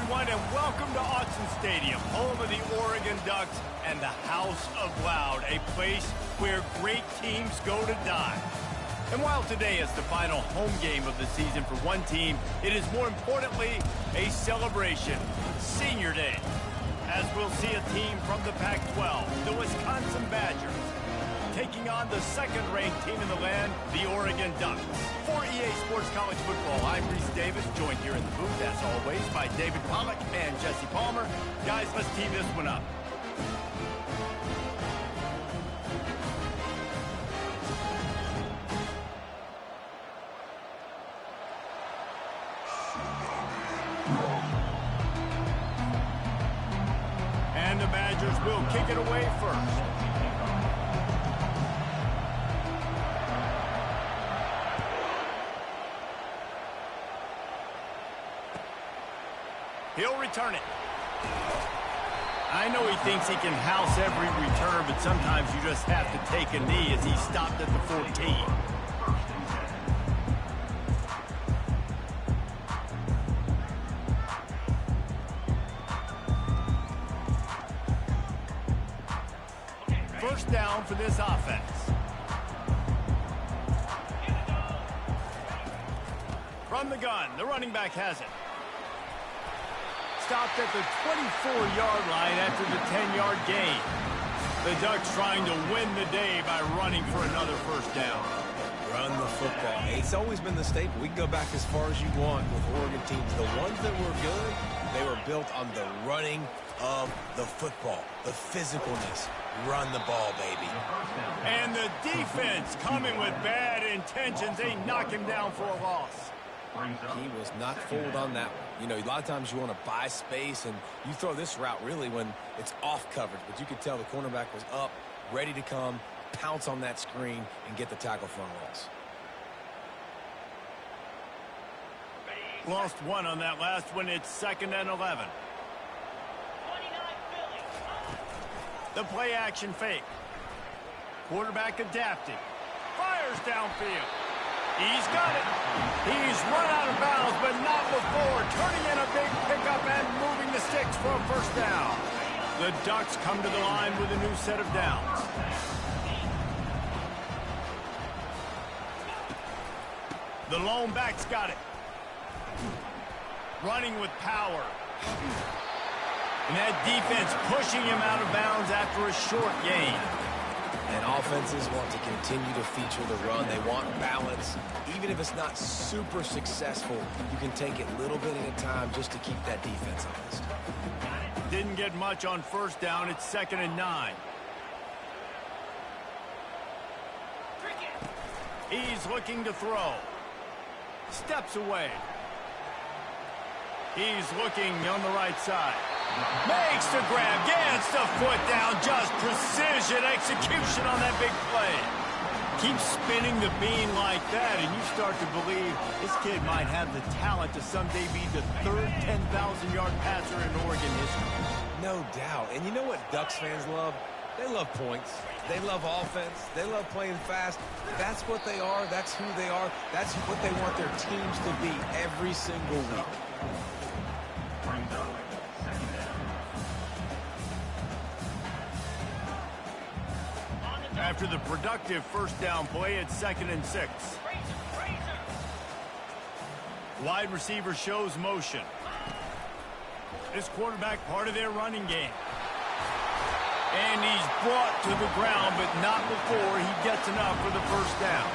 everyone, and welcome to Autzen Stadium, home of the Oregon Ducks and the House of Loud, a place where great teams go to die. And while today is the final home game of the season for one team, it is more importantly a celebration, Senior Day, as we'll see a team from the Pac-12, the Wisconsin Badgers, taking on the second-ranked team in the land, the Oregon Ducks. For EA Sports College Football, I'm Reese Davis, joined here in the booth, as always, by David Pollack and Jesse Palmer. Guys, let's tee this one up. And the Badgers will kick it away first. He'll return it. I know he thinks he can house every return, but sometimes you just have to take a knee as he stopped at the 14. First down for this offense. From the gun, the running back has it. Stopped at the 24-yard line after the 10-yard gain. The Ducks trying to win the day by running for another first down. Run the football. It's always been the staple. We can go back as far as you want with Oregon teams. The ones that were good, they were built on the running of the football, the physicalness. Run the ball, baby. And the defense coming with bad intentions. They knock him down for a loss. He was not fooled on that one. You know, a lot of times you want to buy space, and you throw this route really when it's off coverage. But you could tell the cornerback was up, ready to come, pounce on that screen, and get the tackle for a loss. Lost one on that last one. It's 2nd and 11. The play action fake. Quarterback adapting. Fires downfield. He's got it. He's run out of bounds, but not before. Turning in a big pickup and moving the sticks for a first down. The Ducks come to the line with a new set of downs. The lone back's got it. Running with power. And that defense pushing him out of bounds after a short gain. And offenses want to continue to feature the run. They want balance. Even if it's not super successful, you can take it a little bit at a time just to keep that defense honest. Didn't get much on first down. It's 2nd and 9. He's looking to throw. Steps away. He's looking on the right side. Makes the grab, gets the foot down, just precision execution on that big play. Keep spinning the bean like that, and you start to believe this kid might have the talent to someday be the third 10,000-yard passer in Oregon history. No doubt. And you know what Ducks fans love? They love points. They love offense. They love playing fast. That's what they are. That's who they are. That's what they want their teams to be every single week. After the productive first down play, it's 2nd and 6. Wide receiver shows motion. This quarterback part of their running game. And he's brought to the ground, but not before he gets enough for the first down.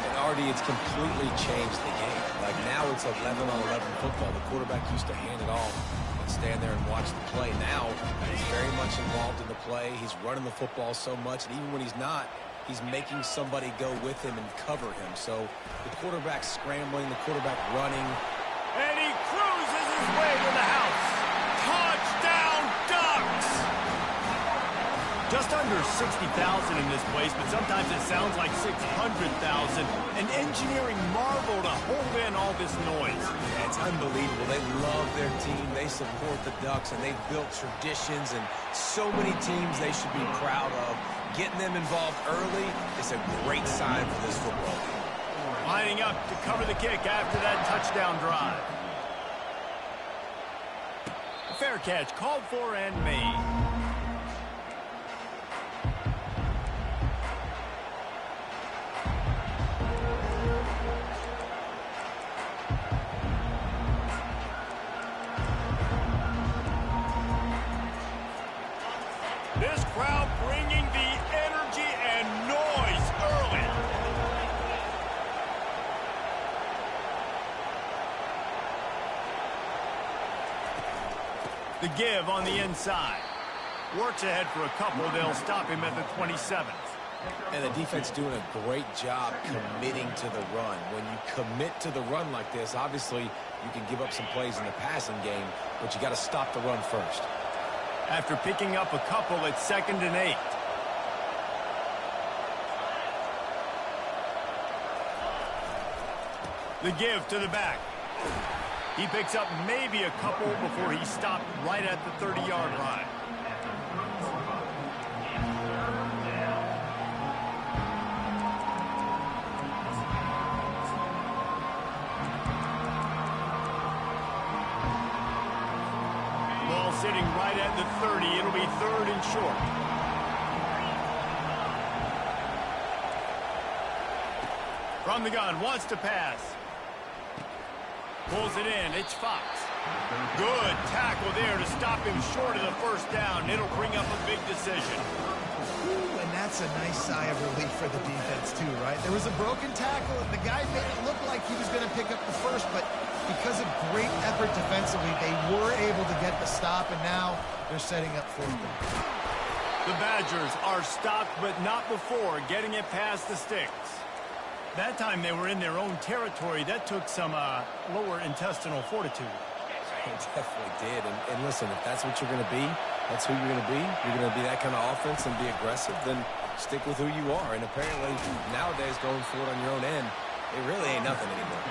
And Artie, it's completely changed the game. Like now it's 11-on-11 football. The quarterback used to hand it off and stand there and watch the play. Now he's very much involved in the play. He's running the football so much, and even when he's not, he's making somebody go with him and cover him. So the quarterback scrambling, the quarterback running. And he cruises his way to the house. Touchdown, Ducks! Just under 60,000 in this place, but sometimes it sounds like 600,000. An engineering marvel to hold in all this noise. It's unbelievable. They love their team. They support the Ducks, and they've built traditions and so many teams they should be proud of. Getting them involved early is a great sign for this football team. Lining up to cover the kick after that touchdown drive. fair catch called for and made. This crowd bringing the energy and noise early. The give on the inside. Works ahead for a couple. They'll stop him at the 27th. And the defense doing a great job committing to the run. When you commit to the run like this, obviously you can give up some plays in the passing game, but you got to stop the run first. After picking up a couple, it's 2nd and 8. The give to the back. He picks up maybe a couple before he stopped right at the 30-yard line. Ball sitting right at the 30. It'll be 3rd and short. From the gun, wants to pass. Pulls it in. It's Fox. Good tackle there to stop him short of the first down. It'll bring up a big decision. Ooh, and that's a nice sigh of relief for the defense, too, right? There was a broken tackle, and the guy made it look like he was going to pick up the first, but because of great effort defensively, they were able to get the stop, and now they're setting up 4th down. The Badgers are stopped, but not before getting it past the sticks. That time they were in their own territory. That took some lower intestinal fortitude. It definitely did. And listen, if that's what you're going to be, that's who you're going to be. You're going to be that kind of offense and be aggressive, then stick with who you are. And apparently nowadays going for it on your own end, it really ain't nothing anymore.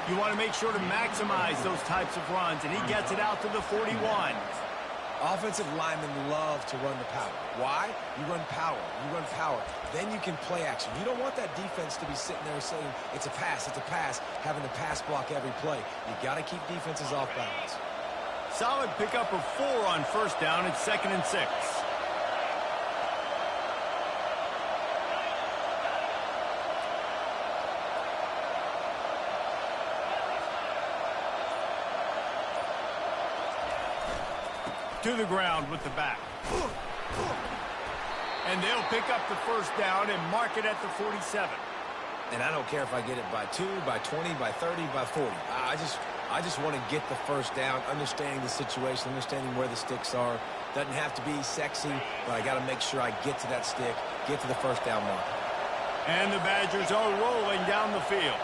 You want to make sure to maximize those types of runs, and he gets it out to the 41. Offensive linemen love to run the power. Why? You run power. You run power. Then you can play action. You don't want that defense to be sitting there saying, it's a pass, having to pass block every play. You got to keep defenses off balance. Solid pickup of 4 on 1st down. It's 2nd and 6. To the ground with the back. And they'll pick up the 1st down and mark it at the 47. And I don't care if I get it by 2, by 20, by 30, by 40. I just want to get the 1st down, understanding the situation, understanding where the sticks are. Doesn't have to be sexy, but I got to make sure I get to that stick, get to the 1st down mark. And the Badgers are rolling down the field.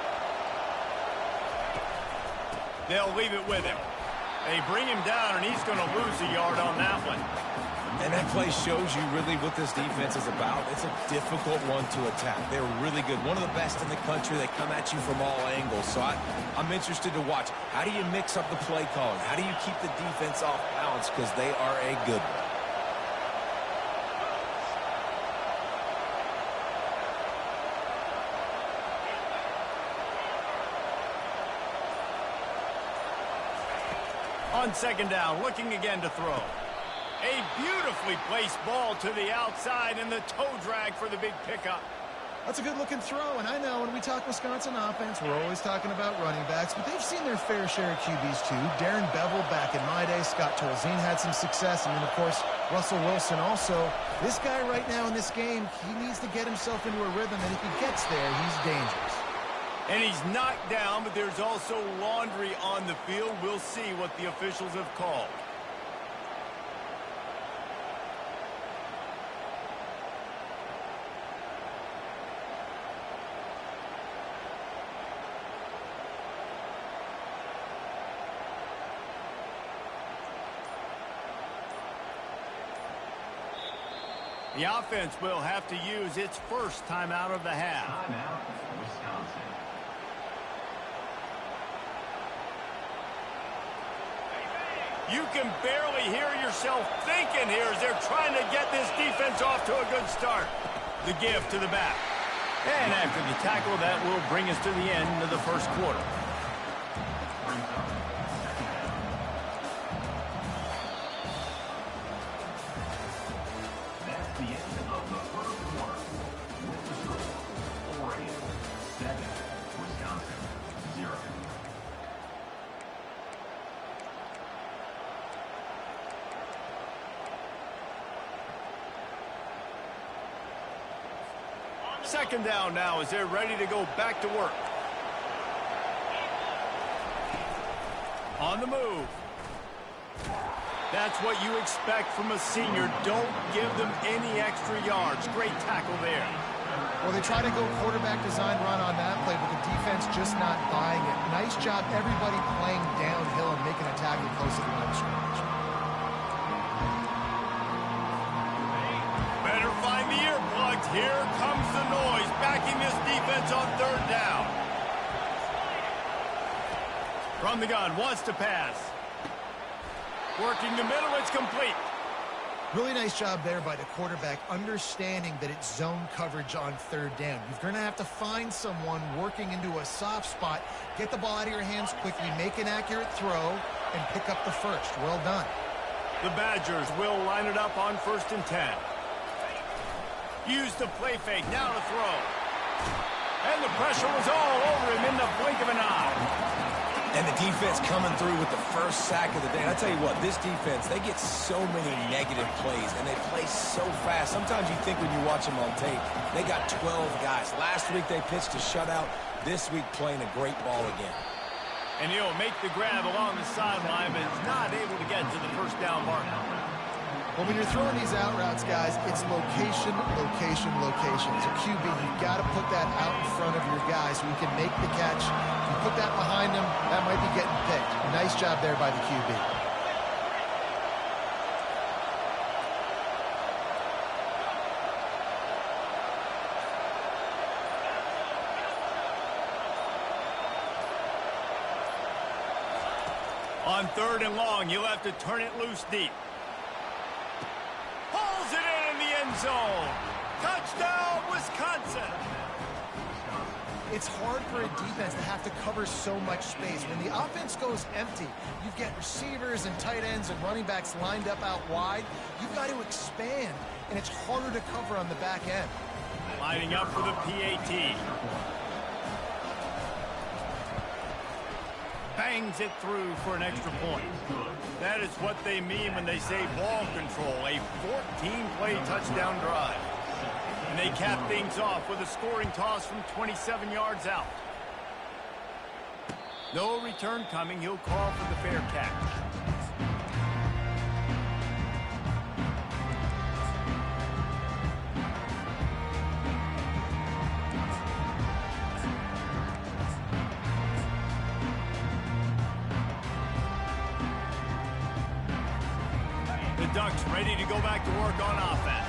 They'll leave it with him. They bring him down, and he's going to lose a yard on that one. And that play shows you really what this defense is about. It's a difficult one to attack. They're really good. One of the best in the country. They come at you from all angles. So I'm interested to watch. How do you mix up the play calling? How do you keep the defense off balance? Because they are a good one. On 2nd down, looking again to throw. A beautifully placed ball to the outside, and the toe drag for the big pickup. That's a good-looking throw, and I know when we talk Wisconsin offense, we're always talking about running backs, but they've seen their fair share of QBs, too. Darren Bevel back in my day, Scott Tolzien had some success, and then, of course, Russell Wilson also. This guy right now in this game, he needs to get himself into a rhythm, and if he gets there, he's dangerous. And he's knocked down, but there's also laundry on the field. We'll see what the officials have called. The offense will have to use its first timeout of the half. Timeout, Wisconsin. You can barely hear yourself thinking here as they're trying to get this defense off to a good start. The give to the back. And after the tackle, that will bring us to the end of the first quarter. second down now as they're ready to go back to work. On the move. That's what you expect from a senior. Don't give them any extra yards. Great tackle there. Well, they try to go quarterback design run on that play, but the defense just not buying it. Nice job, everybody playing downhill and making a tackle close to the line of scrimmage. Better find the earplugs. Here comes the noise, backing this defense on third down. From the gun, wants to pass. Working the middle, it's complete. Really nice job there by the quarterback, understanding that it's zone coverage on third down. You're going to have to find someone working into a soft spot, get the ball out of your hands quickly, make an accurate throw, and pick up the first. Well done. The Badgers will line it up on 1st and 10. Use the play fake, now to throw. And the pressure was all over him in the blink of an eye. And the defense coming through with the first sack of the day. And I tell you what, this defense, they get so many negative plays, and they play so fast. Sometimes you think when you watch them on tape, they got 12 guys. Last week they pitched a shutout. This week playing a great ball again. And he'll make the grab along the sideline, but is not able to get to the first down mark. Well, when you're throwing these out routes, guys, it's location, location, location. As a QB, you've got to put that out in front of your guys so you can make the catch. If you put that behind them, that might be getting picked. Nice job there by the QB. On 3rd and long, you'll have to turn it loose deep. Pulls it in the end zone. Touchdown, Wisconsin. It's hard for a defense to have to cover so much space. When the offense goes empty, you've got receivers and tight ends and running backs lined up out wide. You've got to expand, and it's harder to cover on the back end. Lining up for the PAT. Bangs it through for an extra point. That is what they mean when they say ball control, a 14-play touchdown drive. And they cap things off with a scoring toss from 27 yards out. No return coming. He'll call for the fair catch. The Ducks ready to go back to work on offense.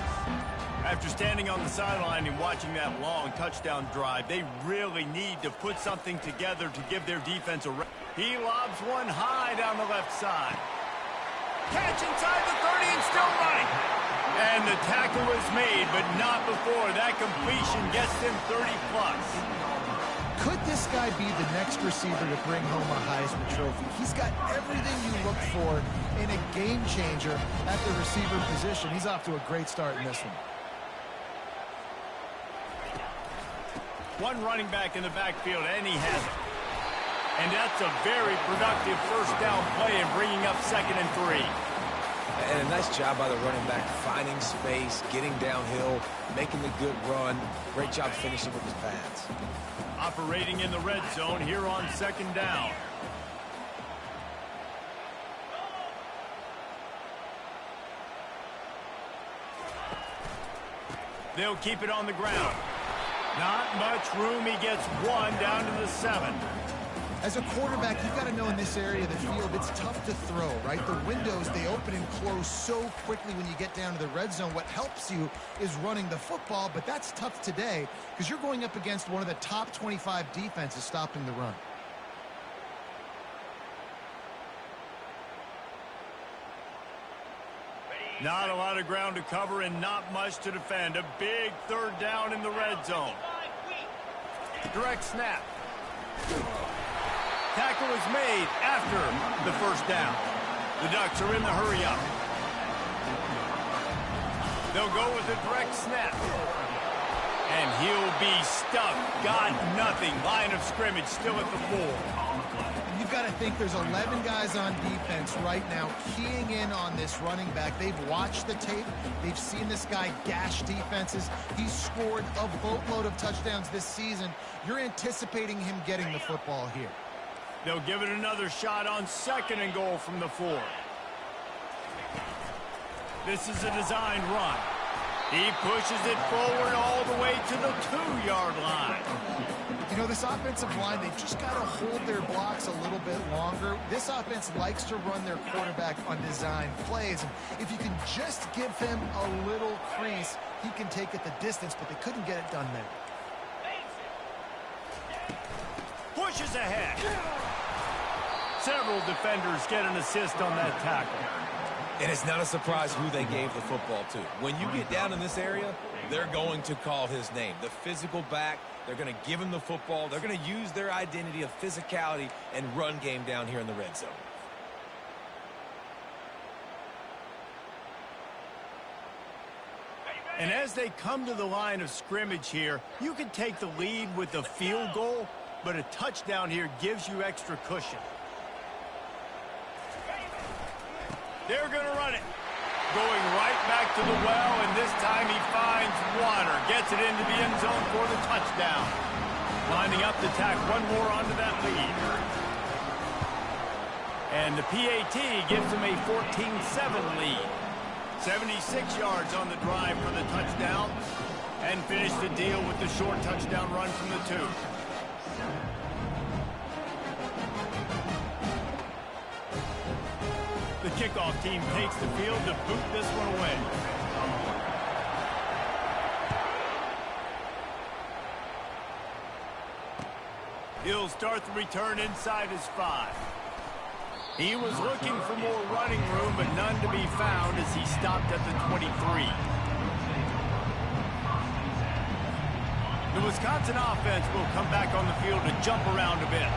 After standing on the sideline and watching that long touchdown drive, they really need to put something together to give their defense a rest. He lobs one high down the left side. Catch inside the 30 and still running. And the tackle is made, but not before that completion gets them 30-plus. Could this guy be the next receiver to bring home a Heisman Trophy? He's got everything you look for in a game changer at the receiver position. He's off to a great start in this one. One running back in the backfield, and he has it. And that's a very productive first down play and bringing up 2nd and 3. And a nice job by the running back, finding space, getting downhill, making the good run. Great job finishing with his pads. Operating in the red zone here on 2nd down. They'll keep it on the ground. Not much room. He gets one down to the 7. As a quarterback, you've got to know in this area of the field, it's tough to throw, right? The windows, they open and close so quickly when you get down to the red zone. What helps you is running the football, but that's tough today because you're going up against one of the top 25 defenses stopping the run. Not a lot of ground to cover and not much to defend. A big 3rd down in the red zone. Direct snap. Tackle is made after the first down. The Ducks are in the hurry up. They'll go with a direct snap. And he'll be stuck. Got nothing. Line of scrimmage still at the 4. You've got to think there's 11 guys on defense right now keying in on this running back. They've watched the tape. They've seen this guy gash defenses. He's scored a boatload of touchdowns this season. You're anticipating him getting the football here. They'll give it another shot on 2nd and goal from the 4. This is a designed run. He pushes it forward all the way to the 2-yard line. You know, this offensive line, they've just got to hold their blocks a little bit longer. This offense likes to run their quarterback on design plays. And if you can just give him a little crease, he can take it the distance, but they couldn't get it done there. Pushes ahead. Several defenders get an assist on that tackle. And it's not a surprise who they gave the football to. When you get down in this area, they're going to call his name. The physical back, they're going to give him the football. They're going to use their identity of physicality and run game down here in the red zone. And as they come to the line of scrimmage here, you can take the lead with a field goal, but a touchdown here gives you extra cushion. They're going to run it. Going right back to the well, and this time he finds water. Gets it into the end zone for the touchdown. Lining up to tack one more onto that lead. And the PAT gives him a 14-7 lead. 76 yards on the drive for the touchdown. And finish the deal with the short touchdown run from the 2. The kickoff team takes the field to boot this one away. He'll start the return inside his 5. He was looking for more running room, but none to be found as he stopped at the 23. The Wisconsin offense will come back on the field to jump around a bit.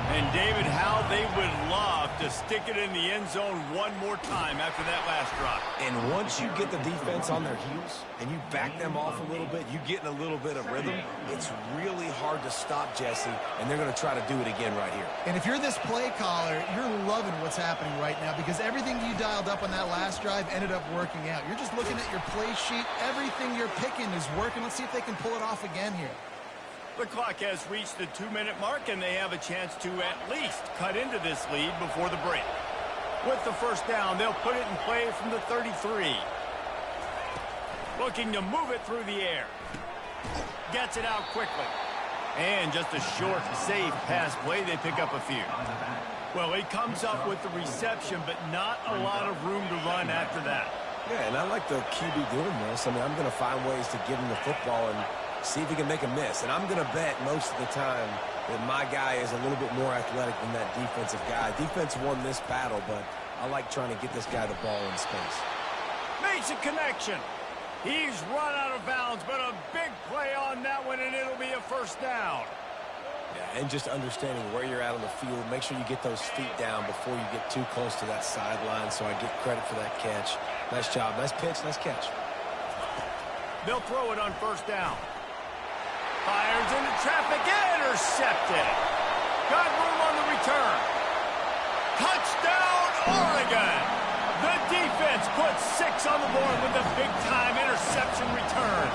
And, David, how they would love to stick it in the end zone one more time after that last drive. And once you get the defense on their heels and you back them off a little bit, you get in a little bit of rhythm, it's really hard to stop Jesse, and they're going to try to do it again right here. And if you're this play caller, you're loving what's happening right now because everything you dialed up on that last drive ended up working out. You're just looking at your play sheet. Everything you're picking is working. Let's see if they can pull it off again here. The clock has reached the 2-minute mark, and they have a chance to at least cut into this lead before the break. With the first down, they'll put it in play from the 33. Looking to move it through the air. Gets it out quickly. And just a short, safe pass play. They pick up a few. Well, he comes up with the reception, but not a lot of room to run after that. Yeah, and I like the QB doing this. I mean, I'm going to find ways to give him the football and see if he can make a miss. And I'm going to bet most of the time that my guy is a little bit more athletic than that defensive guy. Defense won this battle, but I like trying to get this guy the ball in space. Makes a connection. He's run out of bounds, but a big play on that one, and it'll be a first down. Yeah, and just understanding where you're at on the field. Make sure you get those feet down before you get too close to that sideline, so I get credit for that catch. Nice job. Nice pitch. Nice catch. They'll throw it on first down. Fires into traffic, intercepted. Got room on the return. Touchdown, Oregon! The defense puts 6 on the board with a big-time interception return.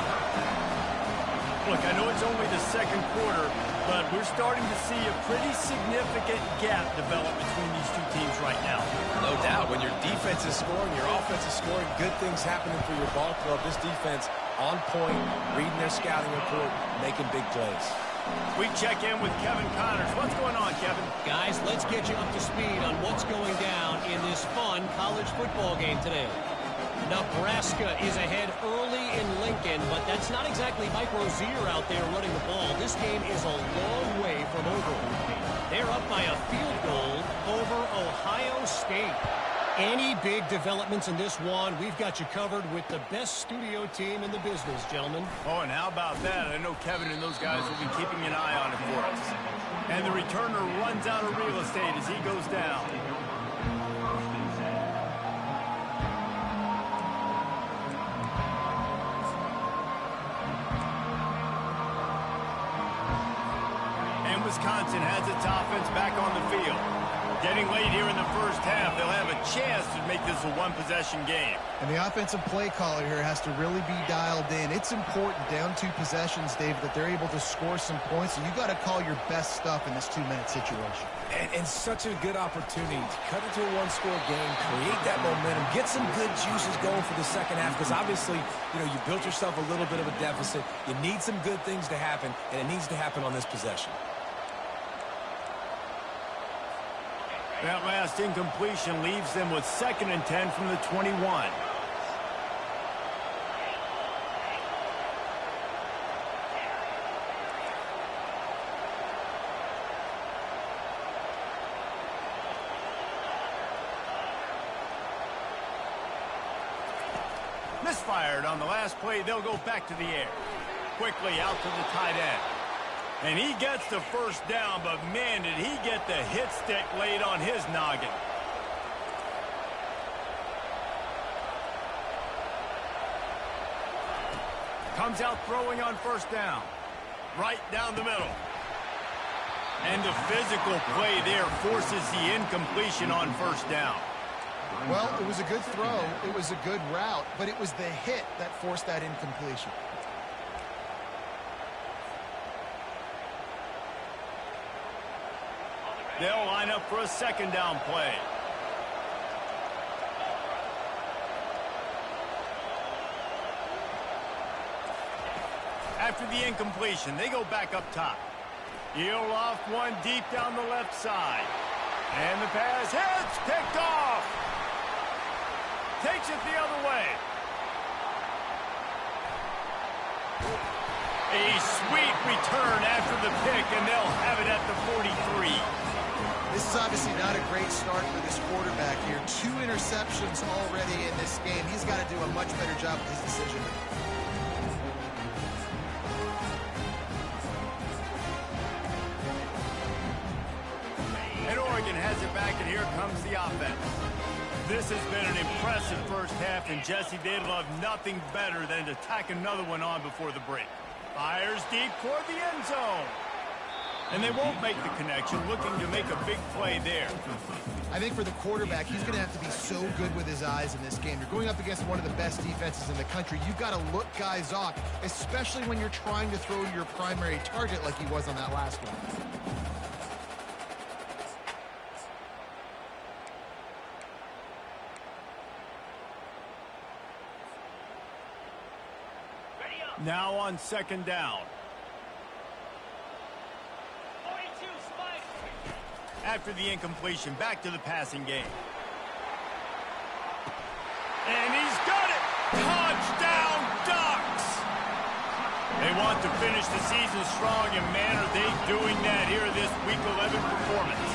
Look, I know it's only the second quarter, but we're starting to see a pretty significant gap develop between these two teams right now. No doubt. When your defense is scoring, your offense is scoring, good things happening for your ball club. This defense on point, reading their scouting report, making big plays. We check in with Kevin Connors. What's going on, Kevin? Guys, let's get you up to speed on what's going down in this fun college football game today. Nebraska is ahead early in Lincoln, but that's not exactly Mike Rozier out there running the ball. This game is a long way from over. They're up by a field goal over Ohio State. Any big developments in this one, we've got you covered with the best studio team in the business, gentlemen. Oh, and how about that? I know Kevin and those guys will be keeping an eye on it for us. And the returner runs out of real estate as he goes down. Wisconsin has its offense back on the field. Getting late here in the first half, they'll have a chance to make this a one-possession game. And the offensive play caller here has to really be dialed in. It's important down 2 possessions, David, that they're able to score some points. So you got to call your best stuff in this 2-minute situation. And such a good opportunity to cut into a one-score game, create that momentum, get some good juices going for the second half, because obviously, you know, you built yourself a little bit of a deficit. You need some good things to happen, and it needs to happen on this possession. That last incompletion leaves them with 2nd and 10 from the 21. Misfired on the last play. They'll go back to the air. Quickly out to the tight end. And he gets the first down, but man, did he get the hit stick laid on his noggin. Comes out throwing on first down. Right down the middle. And the physical play there forces the incompletion on first down. Well, it was a good throw. It was a good route, but it was the hit that forced that incompletion. They'll line up for a 2nd down play. After the incompletion, they go back up top. He'll off one deep down the left side. And the pass hits, picked off. Takes it the other way. A sweet return after the pick, and they'll have it at the 43. This is obviously not a great start for this quarterback here. 2 interceptions already in this game. He's got to do a much better job with his decision. And Oregon has it back, and here comes the offense. This has been an impressive first half, and Jesse, they'd love nothing better than to tack another one on before the break. Fires deep toward the end zone. And they won't make the connection, looking to make a big play there. I think for the quarterback, he's going to have to be so good with his eyes in this game. You're going up against one of the best defenses in the country. You've got to look guys off, especially when you're trying to throw your primary target like he was on that last one. Now on 2nd down. After the incompletion, back to the passing game. And he's got it! Touchdown, Ducks! They want to finish the season strong, and man, are they doing that here in this Week 11 performance.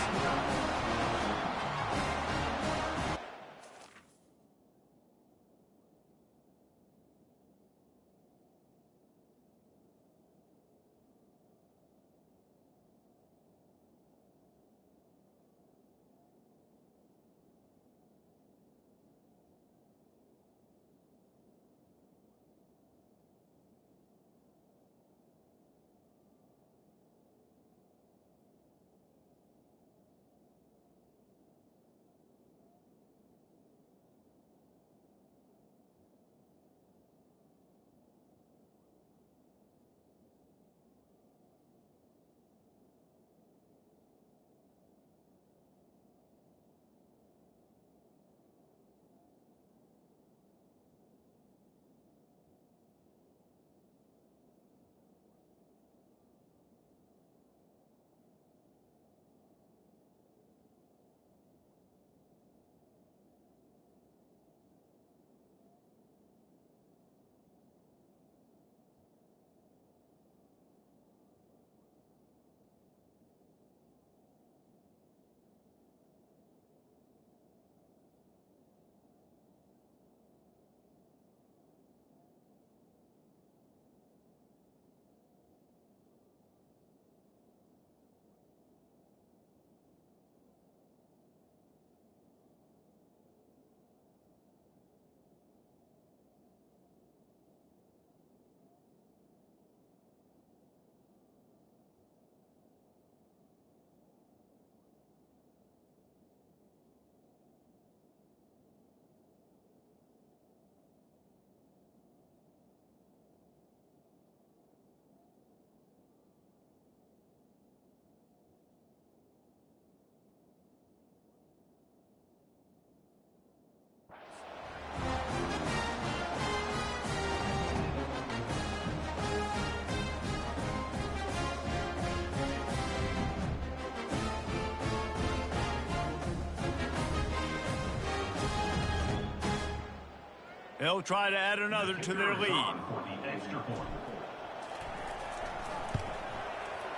They'll try to add another to their lead.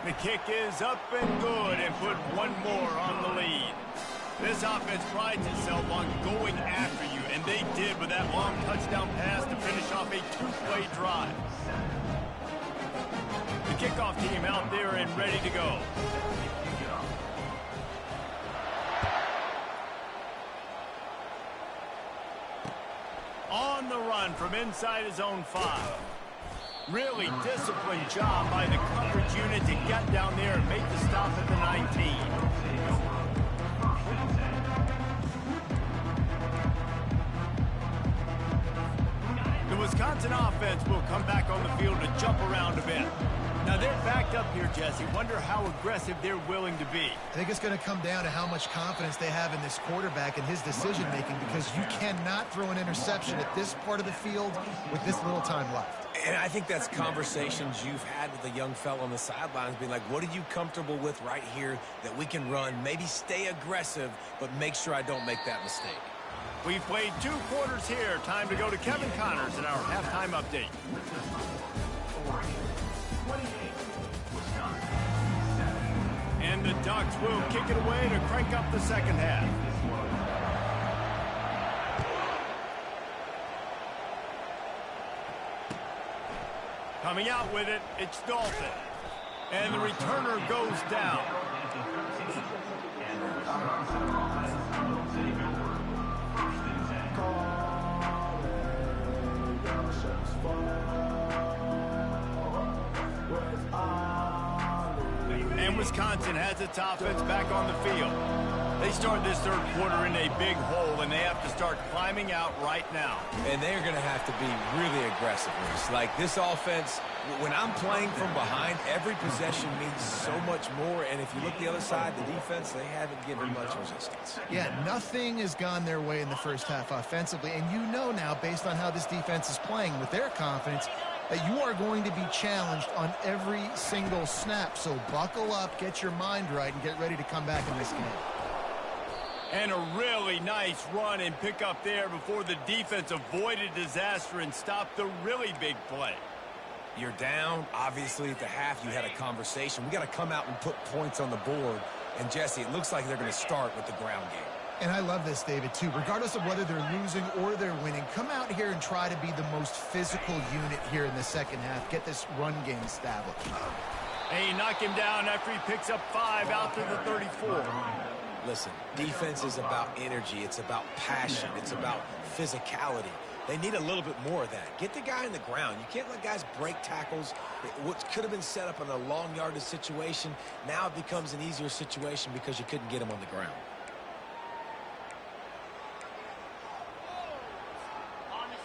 The kick is up and good and put one more on the lead. This offense prides itself on going after you, and they did with that long touchdown pass to finish off a two-play drive. The kickoff team out there and ready to go. On the run from inside his own 5. Really disciplined job by the coverage unit to get down there and make the stop at the 19. The Wisconsin offense will come back on the field to jump around a bit. Now they're backed up here, Jesse. Wonder how aggressive they're willing to be. I think it's going to come down to how much confidence they have in this quarterback and his decision-making, because you cannot throw an interception at this part of the field with this little time left. And I think that's conversations you've had with the young fellow on the sidelines, being like, what are you comfortable with right here that we can run? Maybe stay aggressive, but make sure I don't make that mistake. We've played 2 quarters here. Time to go to Kevin Connors in our halftime update. And the Ducks will kick it away to crank up the second half. Coming out with it, it's Dalton. And the returner goes down. And Wisconsin has its offense back on the field. They start this third quarter in a big hole, and they have to start climbing out right now. And they're going to have to be really aggressive. It's like this offense, when I'm playing from behind, every possession means so much more. And if you look the other side, the defense, they haven't given much resistance. Yeah, nothing has gone their way in the first half offensively. And you know now, based on how this defense is playing with their confidence, that you are going to be challenged on every single snap. So buckle up, get your mind right, and get ready to come back in this game. And a really nice run and pick up there before the defense avoided disaster and stopped the really big play. You're down. Obviously, at the half, you had a conversation. We got to come out and put points on the board. And, Jesse, it looks like they're going to start with the ground game. And I love this, David, too. Regardless of whether they're losing or they're winning, come out here and try to be the most physical unit here in the second half. Get this run game established. Hey, knock him down after he picks up 5 out to the 34. Listen, defense is about energy. It's about passion. It's about physicality. They need a little bit more of that. Get the guy in the ground. You can't let guys break tackles. What could have been set up in a long yardage situation, now it becomes an easier situation because you couldn't get him on the ground.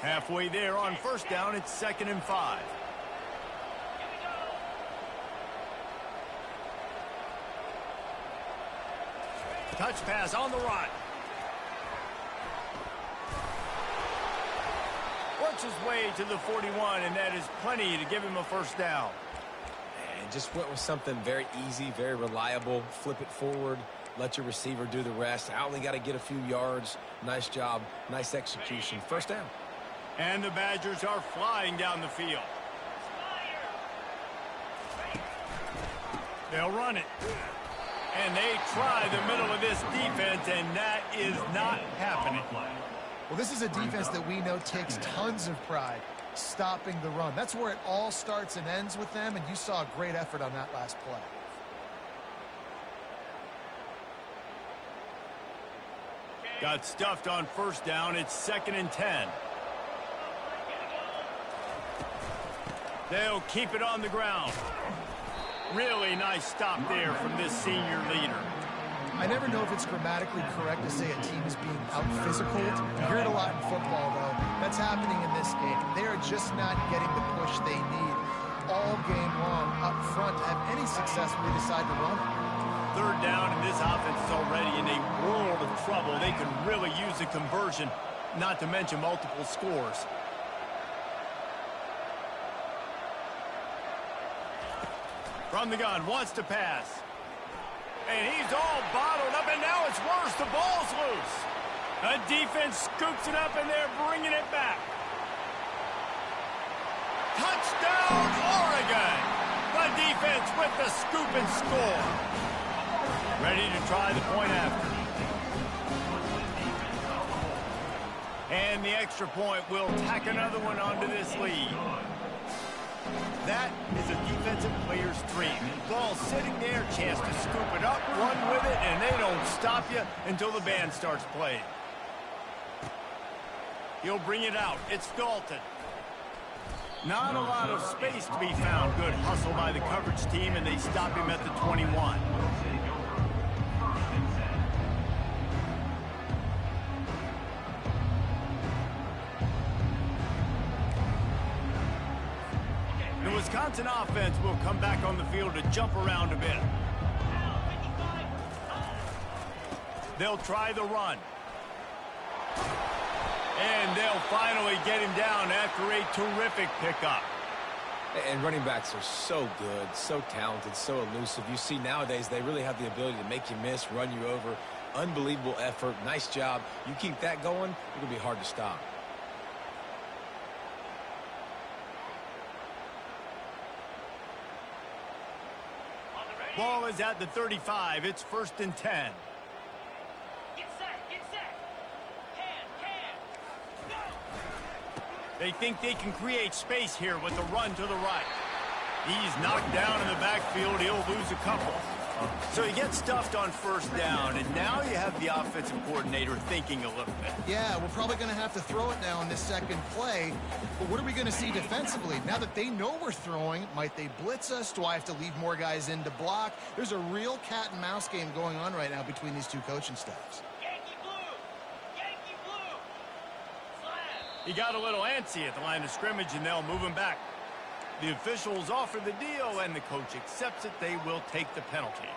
Halfway there on first down, it's 2nd and 5. Touch pass on the run. Works his way to the 41, and that is plenty to give him a first down. And just went with something very easy, very reliable. Flip it forward. Let your receiver do the rest. I only got to get a few yards. Nice job. Nice execution. First down. And the Badgers are flying down the field. They'll run it. And they try the middle of this defense, and that is not happening. Well, this is a defense that we know takes tons of pride stopping the run. That's where it all starts and ends with them, and you saw a great effort on that last play. Got stuffed on first down. It's 2nd and 10. They'll keep it on the ground. Really nice stop there from this senior leader. I never know if it's grammatically correct to say a team is being out-physical. You hear it a lot in football, though. That's happening in this game. They are just not getting the push they need all game long up front to have any success when they decide to run it. Third down, and this offense is already in a world of trouble. They can really use a conversion, not to mention multiple scores. From the gun, wants to pass. And he's all bottled up, and now it's worse. The ball's loose. A defense scoops it up, and they're bringing it back. Touchdown, Oregon! The defense with the scoop and score. Ready to try the point after. And the extra point will tack another one onto this lead. That is a defensive player's dream. Ball sitting there, chance to scoop it up, run with it, and they don't stop you until the band starts playing. He'll bring it out. It's Dalton. Not a lot of space to be found. Good hustle by the coverage team, and they stop him at the 21. The Wisconsin offense will come back on the field to jump around a bit. They'll try the run. And they'll finally get him down after a terrific pickup. And running backs are so good, so talented, so elusive. You see nowadays they really have the ability to make you miss, run you over. Unbelievable effort. Nice job. You keep that going, it'll be hard to stop. Ball is at the 35. It's 1st and 10. They think they can create space here with a run to the right. He's knocked down in the backfield. He'll lose a couple. So he gets stuffed on 1st down, and now you have the offensive coordinator thinking a little bit. Yeah, we're probably going to have to throw it now in this second play. But what are we going to see defensively? Now that they know we're throwing, might they blitz us? Do I have to leave more guys in to block? There's a real cat and mouse game going on right now between these two coaching staffs. He got a little antsy at the line of scrimmage, and they'll move him back. The officials offer the deal, and the coach accepts it. They will take the penalty.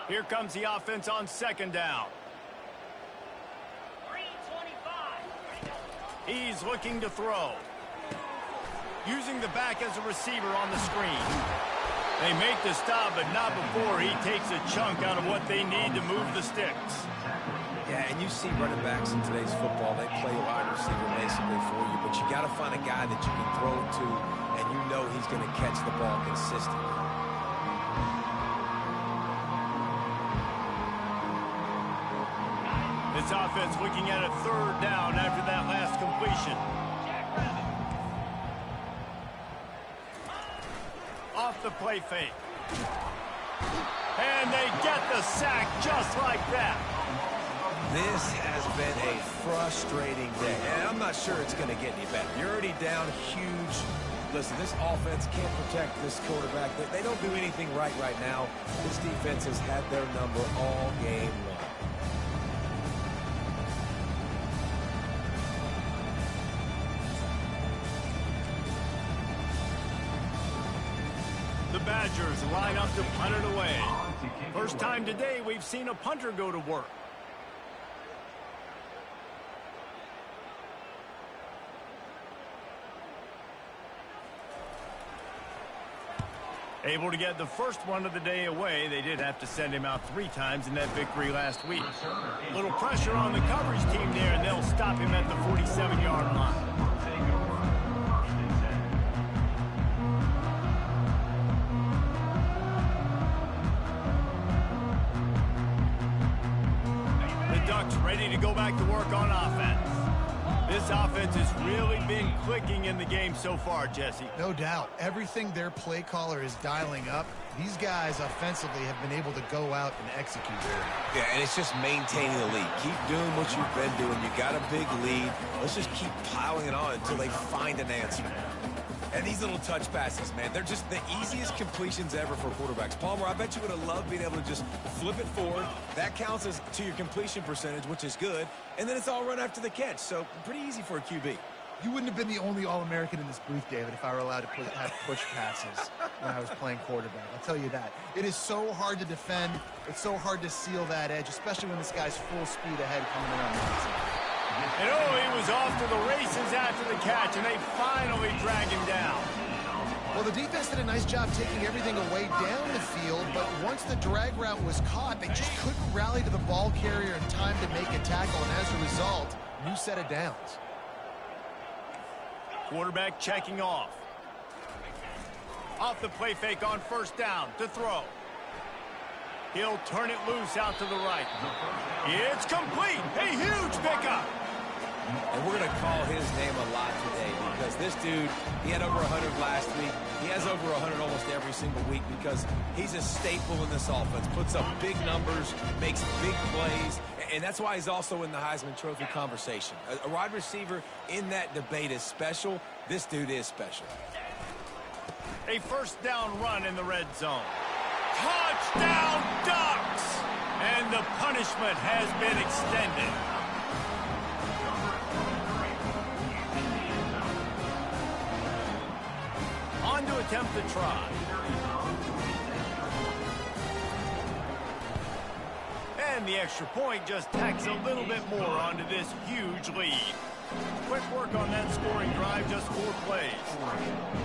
Here comes the offense on 2nd down. He's looking to throw. Using the back as a receiver on the screen. They make the stop, but not before he takes a chunk out of what they need to move the sticks. Yeah, and you see running backs in today's football, they play wide receiver basically for you, but you got to find a guy that you can throw it to, and you know he's going to catch the ball consistently. This offense looking at a 3rd down after that last completion. Off the play fake. And they get the sack just like that. This has been a frustrating day, and I'm not sure it's going to get any better. You're already down huge. Listen, this offense can't protect this quarterback. They don't do anything right now. This defense has had their number all game long. The Badgers line up to punt it away. First time today we've seen a punter go to work. Able to get the first one of the day away. They did have to send him out 3 times in that victory last week. Little pressure on the coverage team there, and they'll stop him at the 47-yard line. Ready to go back to work on offense. This offense has really been clicking in the game so far, Jesse. No doubt. Everything their play caller is dialing up, these guys offensively have been able to go out and execute there. Yeah, and it's just maintaining the lead. Keep doing what you've been doing. You got a big lead. Let's just keep piling it on until they find an answer. And these little touch passes, man, they're just the easiest completions ever for quarterbacks. Palmer, I bet you would have loved being able to just flip it forward. That counts as to your completion percentage, which is good. And then it's all run after the catch. So pretty easy for a QB. You wouldn't have been the only All-American in this booth, David, if I were allowed to have push passes when I was playing quarterback. I'll tell you that. It is so hard to defend. It's so hard to seal that edge, especially when this guy's full speed ahead coming around the outside. And oh, he was off to the races after the catch, and they finally drag him down. Well, the defense did a nice job taking everything away down the field, but once the drag route was caught, they just couldn't rally to the ball carrier in time to make a tackle, and as a result, new set of downs. Quarterback checking off. Off the play fake on first down to throw. He'll turn it loose out to the right. It's complete. A huge pickup. And we're going to call his name a lot today because this dude, he had over 100 last week. He has over 100 almost every single week because he's a staple in this offense. Puts up big numbers, makes big plays, and that's why he's also in the Heisman Trophy conversation. A wide receiver in that debate is special. This dude is special. A first down run in the red zone. Touchdown Ducks! And the punishment has been extended. On to attempt the try. And the extra point just tacks a little bit more onto this huge lead. Quick work on that scoring drive, just 4 plays.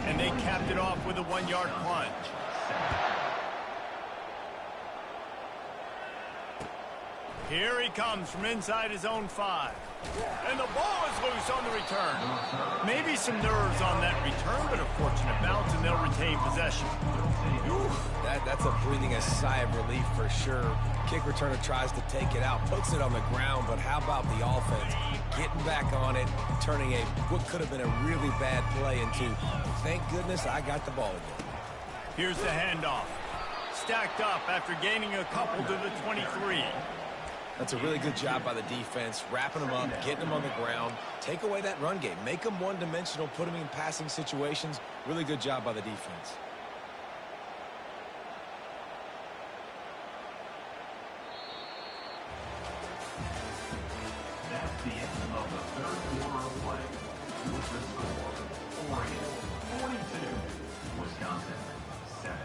And they capped it off with a 1-yard plunge. Here he comes from inside his own 5. And the ball is loose on the return. Maybe some nerves on that return, but a fortunate bounce, and they'll retain possession. That's a breathing a sigh of relief for sure. Kick returner tries to take it out, puts it on the ground, but how about the offense getting back on it, turning what could have been a really bad play into, thank goodness I got the ball again. Here's the handoff. Stacked up after gaining a couple to the 23. That's a really good job by the defense, wrapping them up, getting them on the ground, take away that run game, make them one-dimensional, put them in passing situations. Really good job by the defense. That's the end of the third quarter of play. With the score, Oregon 42, Wisconsin 7.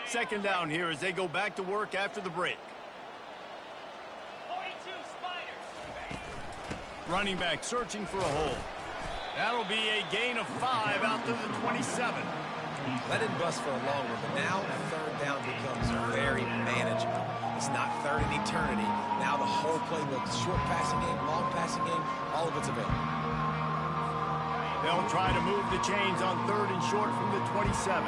Second down here as they go back to work after the break. 42 Spiders. Running back searching for a hole. That'll be a gain of 5 out to the 27. That didn't bust for a long one, but now third down becomes very manageable. It's not third in eternity. Now the whole playbook, short passing game, long passing game, all of it's available. They'll try to move the chains on third and short from the 27.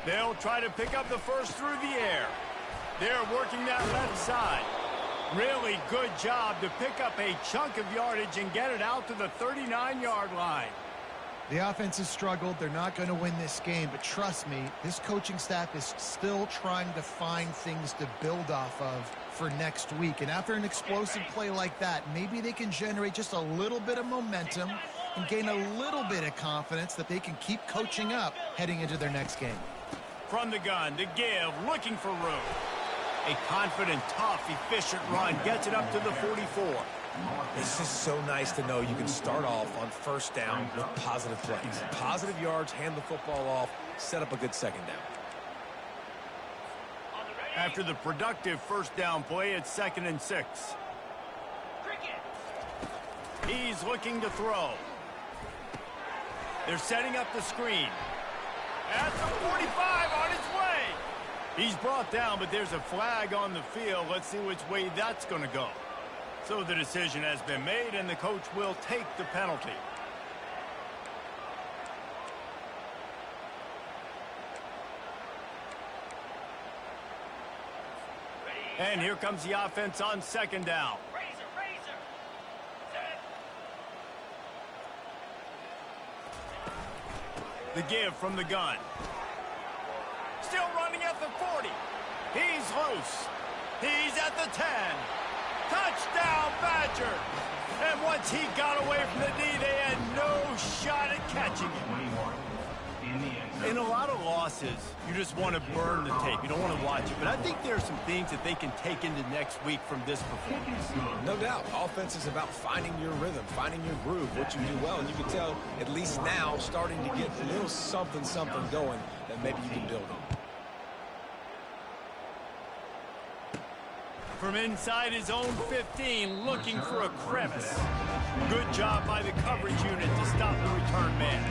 They'll try to pick up the first through the air. They're working that left side. Really good job to pick up a chunk of yardage and get it out to the 39-yard line. The offense has struggled. They're not going to win this game, but trust me, this coaching staff is still trying to find things to build off of for next week. And after an explosive play like that, maybe they can generate just a little bit of momentum and gain a little bit of confidence that they can keep coaching up heading into their next game. From the gun to give, looking for room. A confident, tough, efficient run gets it up to the 44. This is so nice to know you can start off on first down with positive plays. Positive yards, hand the football off, set up a good second down. After the productive first down play, it's 2nd and 6. He's looking to throw. They're setting up the screen. At the 45 on his way. He's brought down, but there's a flag on the field. Let's see which way that's going to go. So the decision has been made, and the coach will take the penalty. And here comes the offense on 2nd down. The give from the gun. Still running at the 40. He's loose. He's at the 10. Touchdown, Badger. And once he got away from the knee, they had no shot at catching him. 21 in the end zone. In a lot of losses, you just want to burn the tape. You don't want to watch it. But I think there are some things that they can take into next week from this performance. No doubt. Offense is about finding your rhythm, finding your groove, what you do well. And you can tell, at least now, starting to get a little something going that maybe you can build on. From inside his own 15, looking for a crevice. Good job by the coverage unit to stop the return man.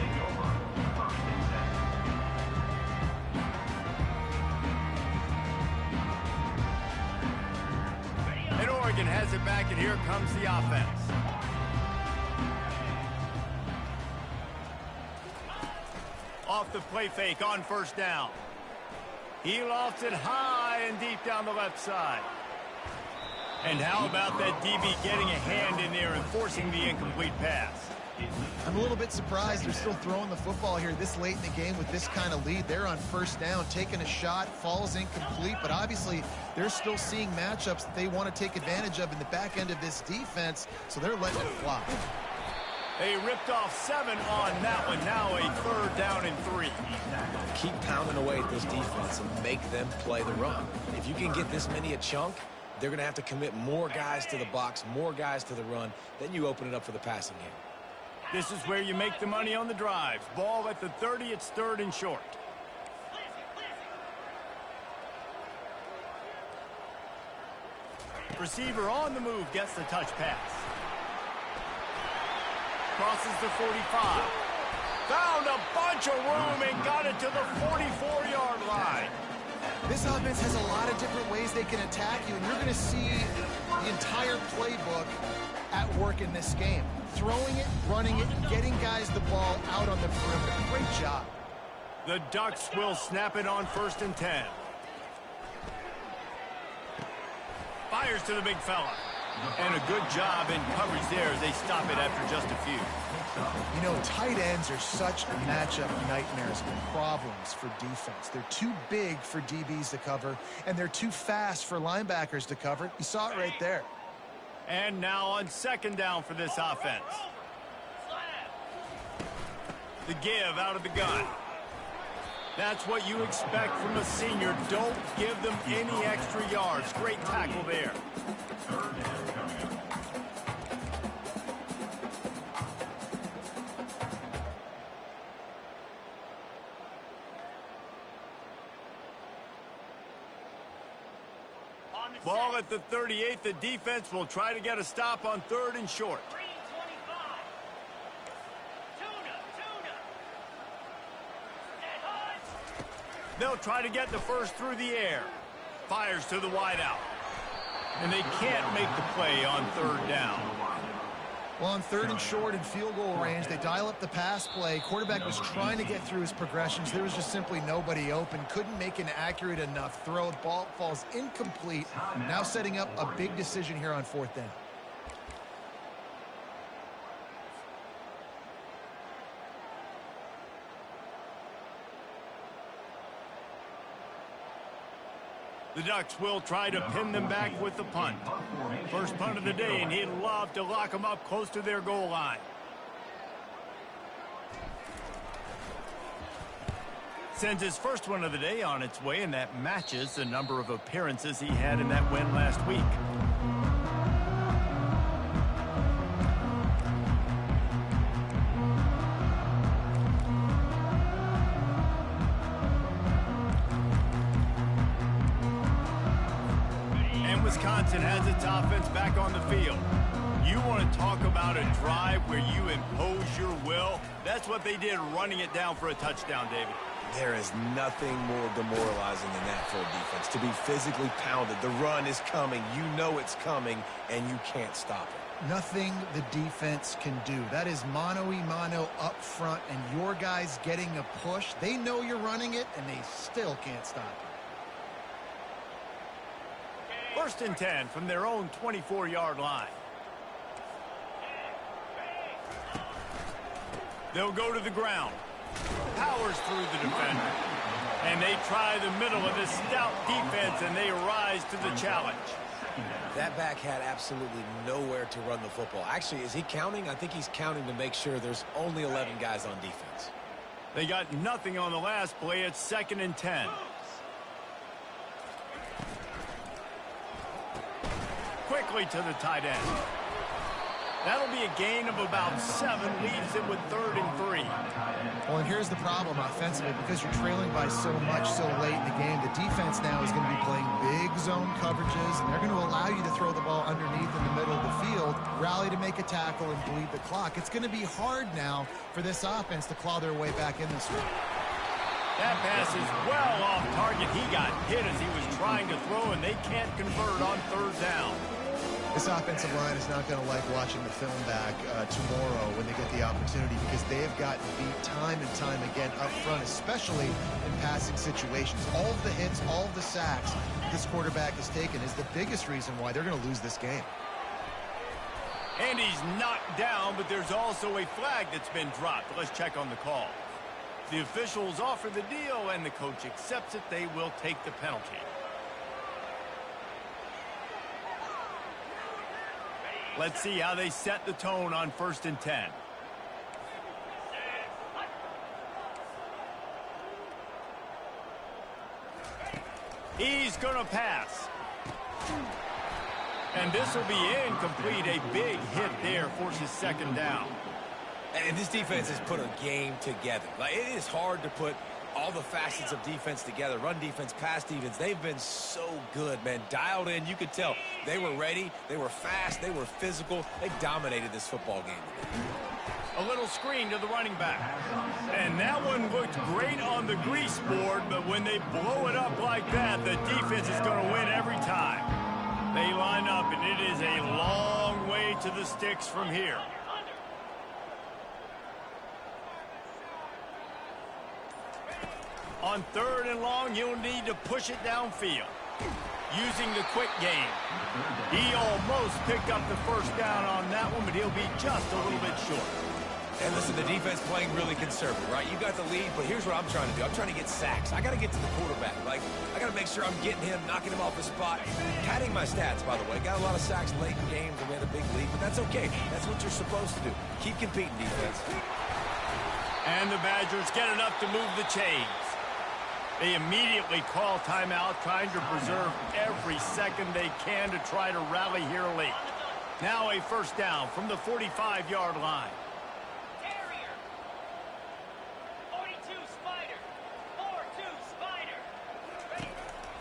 And Oregon has it back, and here comes the offense. Off the play fake on first down. He lofts it high and deep down the left side. And how about that DB getting a hand in there and forcing the incomplete pass? I'm a little bit surprised they're still throwing the football here this late in the game with this kind of lead. They're on first down, taking a shot, falls incomplete, but obviously they're still seeing matchups that they want to take advantage of in the back end of this defense, so they're letting it fly. They ripped off 7 on that one. Now a 3rd down and 3. Keep pounding away at this defense and make them play the run. If you can get this many a chunk, they're going to have to commit more guys to the box, more guys to the run. Then you open it up for the passing game. This is where you make the money on the drives. Ball at the 30, it's 3rd and short. Receiver on the move gets the touch pass. Crosses the 45. Found a bunch of room and got it to the 44-yard line. This offense has a lot of different ways they can attack you, and you're going to see the entire playbook at work in this game. Throwing it, running it, getting guys the ball out on the perimeter. Great job. The Ducks will snap it on 1st and 10. Fires to the big fella. And a good job in coverage there as they stop it after just a few. You know, tight ends are such matchup nightmares and problems for defense. They're too big for DBs to cover, and they're too fast for linebackers to cover. You saw it right there. And now on 2nd down for this offense. The give out of the gun. That's what you expect from a senior. Don't give them any extra yards. Great tackle there. Ball at the 38. The defense will try to get a stop on 3rd and short. They'll try to get the first through the air. Fires to the wideout. And they can't make the play on 3rd down. Well, on 3rd and short and field goal range, they dial up the pass play. Quarterback was trying to get through his progressions. There was just simply nobody open. Couldn't make an accurate enough throw. The ball falls incomplete. Now setting up a big decision here on 4th down. The Ducks will try to pin them back with the punt. First punt of the day, and he'd love to lock them up close to their goal line. Sends his first one of the day on its way, and that matches the number of appearances he had in that win last week. Wisconsin has its offense back on the field. You want to talk about a drive where you impose your will? That's what they did, running it down for a touchdown, David. There is nothing more demoralizing than that for a defense. To be physically pounded. The run is coming. You know it's coming, and you can't stop it. Nothing the defense can do. That is mano-a-mano up front, and your guys getting a push. They know you're running it, and they still can't stop it. 1st and 10 from their own 24-yard line. They'll go to the ground. Powers through the defender. And they try the middle of this stout defense, and they rise to the challenge. That back had absolutely nowhere to run the football. Actually, is he counting? I think he's counting to make sure there's only 11 guys on defense. They got nothing on the last play. It's 2nd and 10. Quickly to the tight end. That'll be a gain of about 7, leaves it with 3rd and 3. Well, and here's the problem offensively. Because you're trailing by so much so late in the game, the defense now is going to be playing big zone coverages, and they're going to allow you to throw the ball underneath in the middle of the field, rally to make a tackle, and bleed the clock. It's going to be hard now for this offense to claw their way back in this one. That pass is well off target. He got hit as he was trying to throw, and they can't convert on 3rd down. This offensive line is not going to like watching the film back tomorrow when they get the opportunity, because they have gotten beat time and time again up front, especially in passing situations. All of the hits, all of the sacks this quarterback has taken is the biggest reason why they're going to lose this game. And he's knocked down, but there's also a flag that's been dropped. Let's check on the call. The officials offer the deal, and the coach accepts it. They will take the penalty. Let's see how they set the tone on 1st and 10. He's going to pass. And this will be incomplete. A big hit there forces 2nd down. And this defense has put a game together. Like, it is hard to put all the facets of defense together. Run defense, pass defense. They've been so good, man. Dialed in. You could tell they were ready. They were fast. They were physical. They dominated this football game today. A little screen to the running back. And that one looked great on the grease board, but when they blow it up like that, the defense is going to win every time. They line up, and it is a long way to the sticks from here. On 3rd and long, you'll need to push it downfield. Using the quick game. He almost picked up the 1st down on that one, but he'll be just a little bit short. And listen, the defense playing really conservative, right? You got the lead, but here's what I'm trying to do. I'm trying to get sacks. I got to get to the quarterback. Like, I got to make sure I'm getting him, knocking him off the spot. Padding my stats, by the way. Got a lot of sacks late in games, and we had a big lead, but that's okay. That's what you're supposed to do. Keep competing, defense. And the Badgers get enough to move the chains. They immediately call timeout, trying to preserve every second they can to try to rally here late. Now a 1st down from the 45-yard line.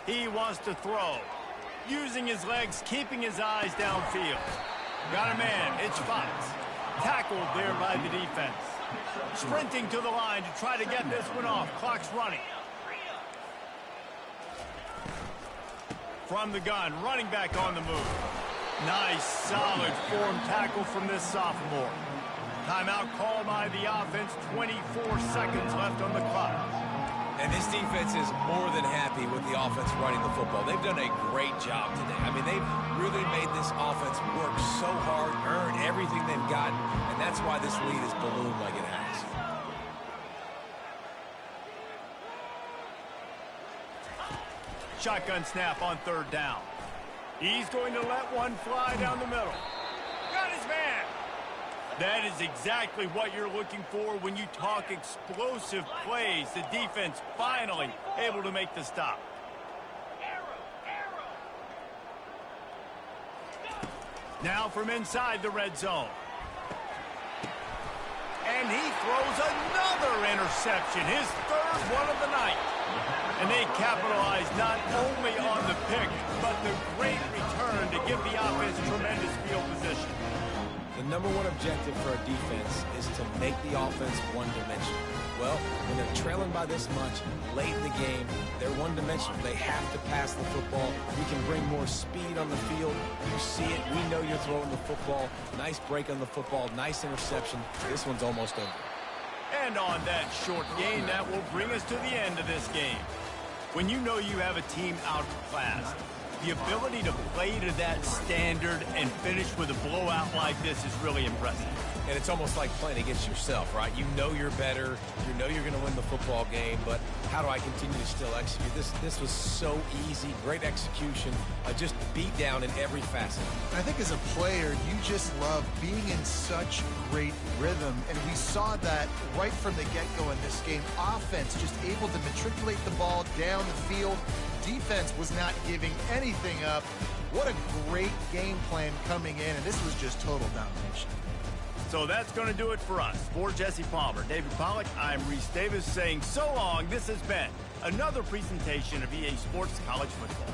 He wants to throw. Using his legs, keeping his eyes downfield. Got a man, it's Fox. Tackled there by the defense. Sprinting to the line to try to get this one off. Clock's running. From the gun, running back on the move. Nice, solid form tackle from this sophomore. Timeout called by the offense. 24 seconds left on the clock. And this defense is more than happy with the offense running the football. They've done a great job today. I mean, they've really made this offense work so hard, earn everything they've gotten, and that's why this lead has ballooned like it has. Shotgun snap on 3rd down. He's going to let one fly down the middle. Got his man. That is exactly what you're looking for when you talk explosive plays. The defense finally able to make the stop. Now from inside the red zone. And he throws another interception, his 3rd one of the night. And they capitalize not only on the pick, but the great return to give the offense tremendous field position. The number one objective for a defense is to make the offense one-dimensional. Well, when they're trailing by this much, late in the game, they're one-dimensional. They have to pass the football. We can bring more speed on the field. You see it. We know you're throwing the football. Nice break on the football. Nice interception. This one's almost over. And on that short gain, that will bring us to the end of this game. When you know you have a team outclassed, the ability to play to that standard and finish with a blowout like this is really impressive. And it's almost like playing against yourself, right? You know you're better. You know you're going to win the football game, but how do I continue to still execute? This was so easy. Great execution. Just beat down in every facet. I think as a player, you just love being in such great rhythm, and we saw that right from the get-go in this game. Offense just able to matriculate the ball down the field. Defense was not giving anything up. What a great game plan coming in, and this was just total domination. So that's going to do it for us. For Jesse Palmer, David Pollack, I'm Reese Davis saying so long. This has been another presentation of EA Sports College Football.